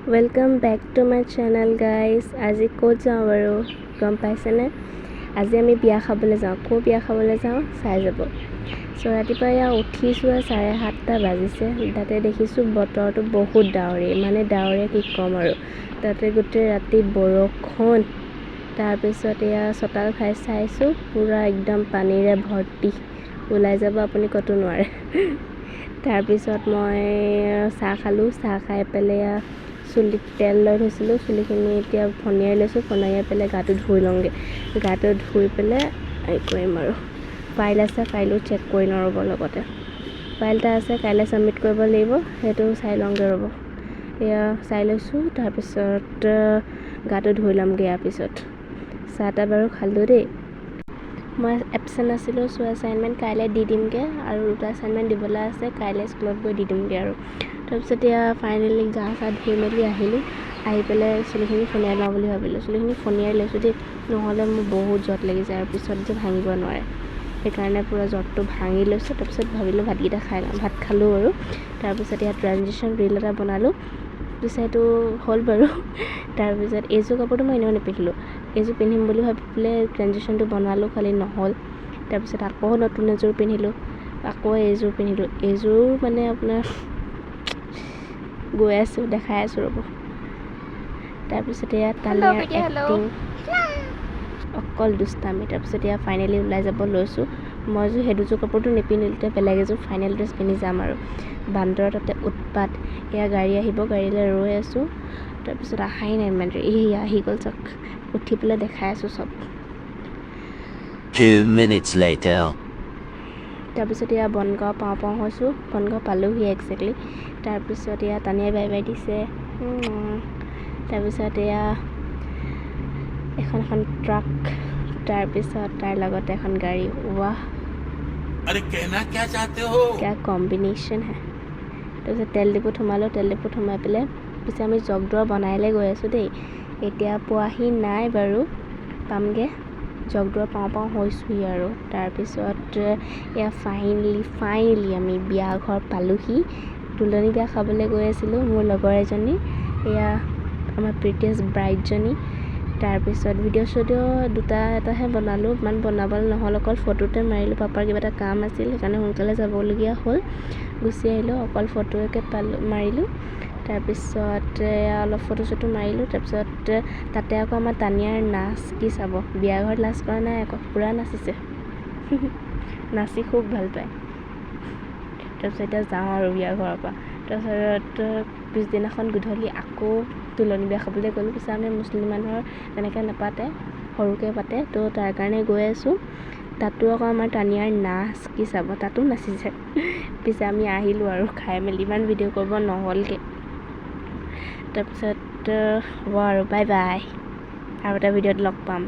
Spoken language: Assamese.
Welcome back to my channel guys. আজি ক'ত যাওঁ বাৰু গম পাইছেনে? আজি আমি বিয়া খাবলৈ যাওঁ। ক'ত বিয়া খাবলৈ যাওঁ চাই যাব। ৰাতিপুৱা ইয়াত উঠিছোঁ 7:30 বাজিছে। তাতে দেখিছোঁ বতৰটো বহুত ডাৱৰীয়া, মানে ডাৱৰীয়া কি ক'ম আৰু। তাতে গোটেই ৰাতি বৰষুণ। তাৰপিছত এয়া চোতাল খাই চাইছোঁ পুৰা একদম পানীৰে ভৰ্তি। ওলাই যাব আপুনি ক'তো নোৱাৰে। তাৰপিছত মই চাহ খালোঁ। চাহ খাই পেলাই চুলিত তেল লৈ থৈছিলোঁ। চুলিখিনি এতিয়া ফণিয়াই লৈছোঁ। ফণিয়াই পেলাই গাটো ধুই লওঁগৈ। গাটো ধুই পেলাই কৰিম আৰু। ফাইল আছে, ফাইলো চেক কৰি লওঁ ৰ'ব। লগতে ফাইল এটা আছে, কাইলৈ ছাবমিট কৰিব লাগিব। সেইটো চাই লওঁগৈ ৰ'ব। এয়া চাই লৈছোঁ। তাৰপিছত গাটো ধুই ল'মগৈ। ইয়াৰ পিছত চাহ তাহ বাৰু খালোঁ দেই। মই এবচেণ্ট আছিলোঁ। এছাইনমেণ্ট কাইলৈ দি দিমগৈ আৰু 2টা এছাইনমেণ্ট দিবলৈ আছে। কাইলৈ স্কুলত গৈ দি দিমগৈ আৰু। তাৰপিছত এয়া ফাইনেলি গা চা ধুই মেলি আহিলোঁ। আহি পেলাই চুলিখিনি ফণিয়াই লওঁ বুলি ভাবিলোঁ। চুলিখিনি ফণিয়াই লৈছোঁ দেই, নহ'লে মোৰ বহুত জট লাগিছে আৰু পিছত যে ভাঙিব নোৱাৰে। সেইকাৰণে পূৰা জটটো ভাঙি লৈছোঁ। তাৰপিছত ভাবিলোঁ ভাতকেইটা খাই লওঁ। ভাত খালোঁ আৰু। তাৰপিছত ইয়াত ট্ৰানজিশ্যন ৰীল এটা বনালোঁ। পিছে সেইটো হ'ল বাৰু। তাৰপিছত এইযোৰ কাপোৰটো মই এনেও নিপিন্ধিলোঁ। এইযোৰ পিন্ধিম বুলি ভাবি পেলাই ট্ৰানজিশ্যনটো বনালোঁ, খালি নহ'ল। তাৰপিছত আকৌ নতুন এযোৰ পিন্ধিলোঁ। আকৌ এইযোৰ পিন্ধিলোঁ। এইযোৰ মানে আপোনাৰ গৈ আছোঁ, দেখাই আছোঁ ৰ'ব। তাৰপিছত এয়া তানিয়াৰ এক্টিং অকল দুষ্টামি। তাৰপিছত এয়া ফাইনেলি ওলাই যাব লৈছোঁ। মই সেই দুযোৰ কাপোৰটো নিপিন্ধিলোঁ। এতিয়া বেলেগ এযোৰ ফাইনেল ড্ৰেছ পিন্ধি যাম আৰু। বান্দৰৰ তাতে উৎপাত। এয়া গাড়ী আহিব, গাড়ীলৈ ৰৈ আছোঁ। তাৰপিছত আহাই নাই মানে। আহি গ'ল চাওক। উঠি পেলাই দেখাই আছোঁ চব। 2 minutes later. তাৰপিছত এয়া বনগাঁও পাওঁ হৈছোঁ। বনগাঁও পালোঁহি একজেক্টলি। তাৰপিছত এয়া তানিয়াই বাই বাই দিছে। তাৰপিছত এয়া এখন ট্ৰাক, তাৰপিছত তাৰ লগতে এখন গাড়ী। ৱাহ, কিয়া কম্বিনেশ্যন হে। তাৰপিছত তেল ডিপুত সোমালোঁ। তেল ডিপুত সোমাই পেলাই পিছে আমি জগদৰ বনাইলৈ গৈ আছোঁ দেই। এতিয়া পোৱাহি নাই বাৰু, পামগৈ। জগদৰ পাওঁ হৈছোঁহি আৰু। তাৰপিছত এয়া ফাইনেলি আমি বিয়া ঘৰ পালোঁহি। তুলনি বিয়া খাবলৈ গৈ আছিলোঁ মোৰ লগৰ এজনী। এয়া আমাৰ প্ৰিটিয়েষ্ট ব্ৰাইডজনী। তাৰপিছত ভিডিঅ' চিডিঅ' 2টা এটাহে বনালোঁ। ইমান বনাবলৈ নহ'ল, অকল ফটোতে মাৰিলোঁ। পাপাৰ কিবা এটা কাম আছিল, সেইকাৰণে সোনকালে যাবলগীয়া হ'ল। গুচি আহিলোঁ। অকল ফটোকে মাৰিলোঁ। তাৰপিছত অলপ ফটো চটো মাৰিলোঁ। তাৰপিছত তাতে আকৌ আমাৰ তানিয়াৰ নাচ কি চাব। বিয়া ঘৰত লাজ কৰা নাই আকৌ, পূৰা নাচিছে। নাচি খুব ভাল পায়। তাৰপিছত এতিয়া যাওঁ আৰু বিয়া ঘৰৰ পৰা। তাৰপিছত পিছদিনাখন গধূলি আকৌ তুলনি বিয়া খাবলৈ গ'লোঁ। পিছে আমি মুছলিম মানুহৰ তেনেকৈ নাপাতে, সৰুকৈ পাতে। তো তাৰ কাৰণে গৈ আছোঁ। তাতো আকৌ আমাৰ তানিয়াৰ নাচ কি চাব, তাতো নাচিছে। পিছে আমি আহিলোঁ আৰু খাই মেলি। ইমান ভিডিঅ' কৰিব নহ'লগৈ। তাৰপিছত হ'ব আৰু, বাই বাই। আৰু এটা ভিডিঅ'ত লগ পাম।